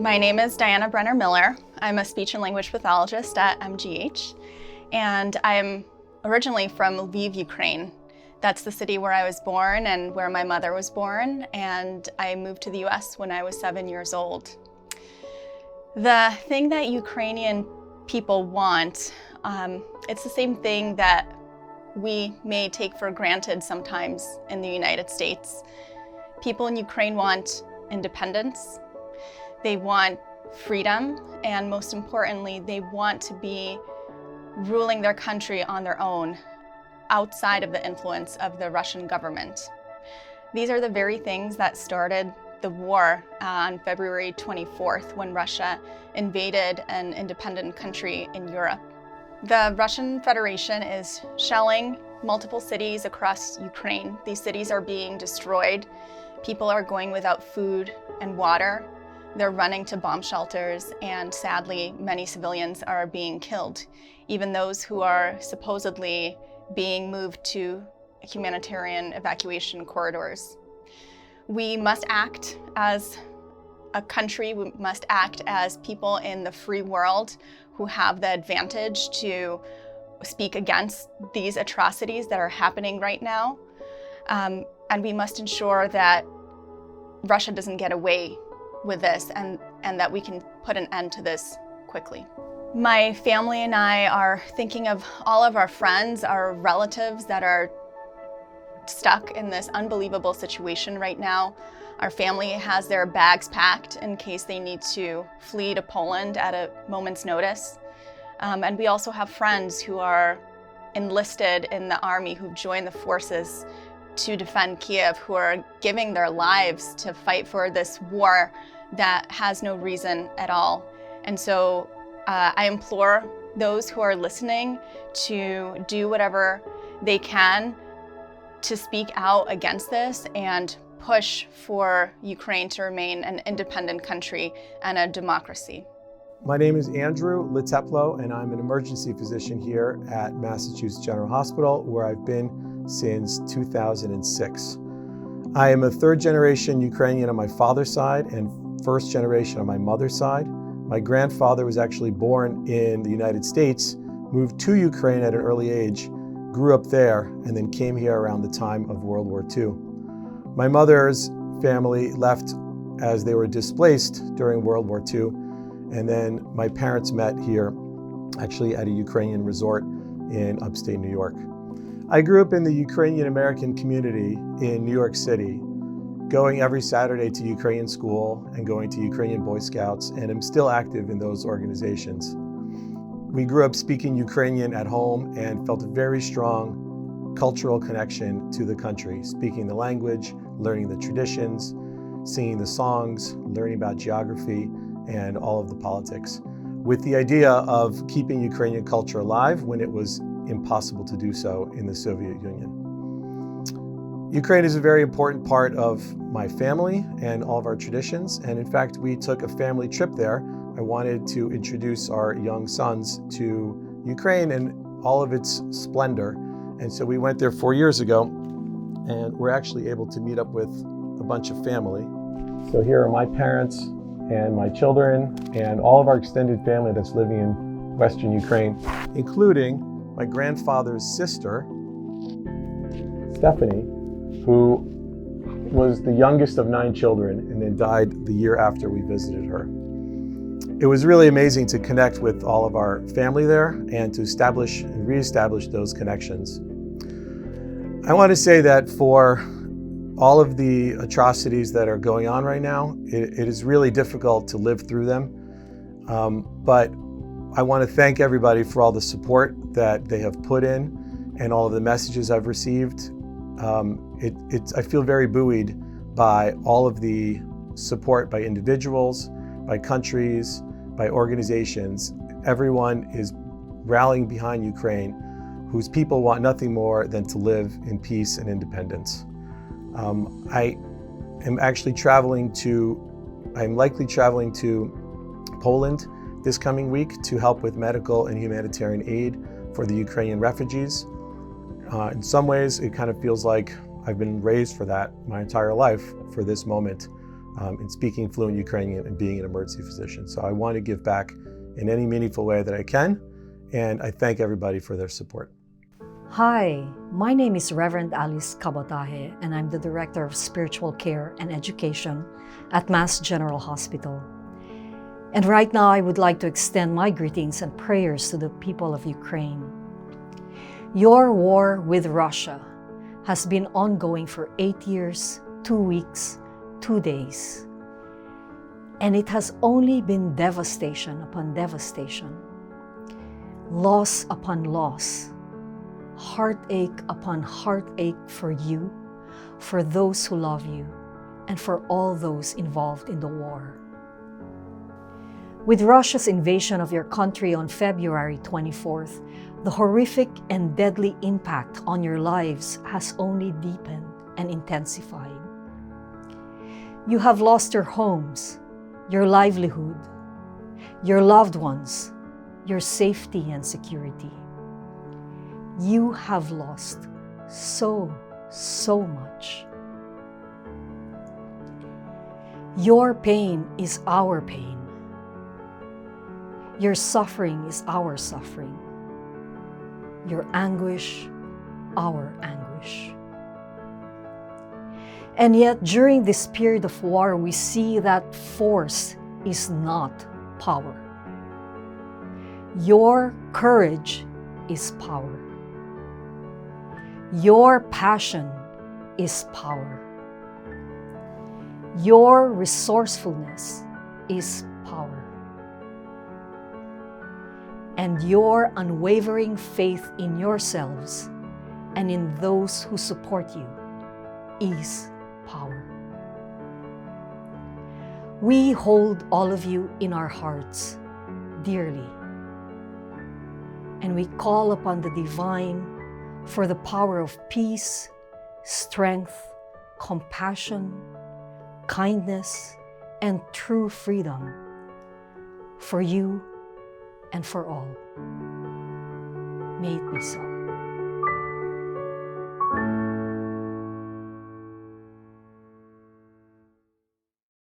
My name is DianabrennerMiller. I'm a speech and language pathologist at MGH, and I'm originally from Lviv, Ukraine. That's the city where I was born and where my mother was born, and I moved to the US when I was 7 years old. The thing that Ukrainian people want, it's the same thing that we may take for granted sometimes in the United States. People in Ukraine want independence, they want freedom, and most importantly, they want to be ruling their country on their own, outside of the influence of the Russian government. These are the very things that started the war on February 24th when Russia invaded an independent country in Europe. The Russian Federation is shelling multiple cities across Ukraine. These cities are being destroyed. People are going without food and water. They're running to bomb shelters, and sadly, many civilians are being killed, even those who are supposedly being moved to humanitarian evacuation corridors. We must act as a country, we must act as people in the free world who have the advantage to speak against these atrocities that are happening right now. And we must ensure that Russia doesn't get away with this and that we can put an end to this quickly. My family and I are thinking of all of our friends, our relatives that are stuck in this unbelievable situation right now. Our family has their bags packed in case they need to flee to Poland at a moment's notice. And we also have friends who are enlisted in the army, who've joined the forces to defend Kiev, who are giving their lives to fight for this war that has no reason at all. And so I implore those who are listening to do whatever they can to speak out against this and push for Ukraine to remain an independent country and a democracy. My name is Andrew Littlow, and I'm an emergency physician here at Massachusetts General Hospital, where I've been since 2006. I am a third-generation Ukrainian on my father's side and first generation on my mother's side. My grandfather was actually born in the United States, moved to Ukraine at an early age, grew up there, and then came here around the time of World War II. My mother's family left as they were displaced during World War II, and then my parents met here, actually at a Ukrainian resort in upstate New York. I grew up in the Ukrainian American community in New York City, going every Saturday to Ukrainian school and going to Ukrainian Boy Scouts, and I'm still active in those organizations. We grew up speaking Ukrainian at home and felt a very strong cultural connection to the country, speaking the language, learning the traditions, singing the songs, learning about geography and all of the politics, with the idea of keeping Ukrainian culture alive when it was impossible to do so in the Soviet Union. Ukraine is a very important part of my family and all of our traditions, and in fact, we took a family trip there. I wanted to introduce our young sons to Ukraine and all of its splendor, and so we went there 4 years ago, and we're actually able to meet up with a bunch of family. So here are my parents and my children and all of our extended family that's living in Western Ukraine, including my grandfather's sister, Stephanie, who was the youngest of 9 children and then died the year after we visited her. It was really amazing to connect with all of our family there and to establish and reestablish those connections. I want to say that for all of the atrocities that are going on right now, it is really difficult to live through them. But I want to thank everybody for all the support that they have put in and all of the messages I've received. I feel very buoyed by all of the support by individuals, by countries, by organizations. Everyone is rallying behind Ukraine, whose people want nothing more than to live in peace and independence. I am likely traveling to Poland this coming week to help with medical and humanitarian aid for the Ukrainian refugees. In some ways, it kind of feels like I've been raised for that my entire life, for this moment in speaking fluent Ukrainian and being an emergency physician. So I want to give back in any meaningful way that I can, and I thank everybody for their support. Hi, my name is Reverend Kabatahe, and I'm the Director of Spiritual Care and Education at Mass General Hospital. And right now, I would like to extend my greetings and prayers to the people of Ukraine. Your war with Russia has been ongoing for 8 years, 2 weeks, 2 days. And it has only been devastation upon devastation, loss upon loss, heartache upon heartache for you, for those who love you, and for all those involved in the war. With Russia's invasion of your country on February 24th, the horrific and deadly impact on your lives has only deepened and intensified. You have lost your homes, your livelihood, your loved ones, your safety and security. You have lost so much. Your pain is our pain. Your suffering is our suffering. Your anguish, our anguish. And yet, during this period of war, we see that force is not power. Your courage is power. Your passion is power. Your resourcefulness is power. And your unwavering faith in yourselves and in those who support you is power. We hold all of you in our hearts dearly, and we call upon the divine for the power of peace, strength, compassion, kindness, and true freedom for you and for all. May it be so.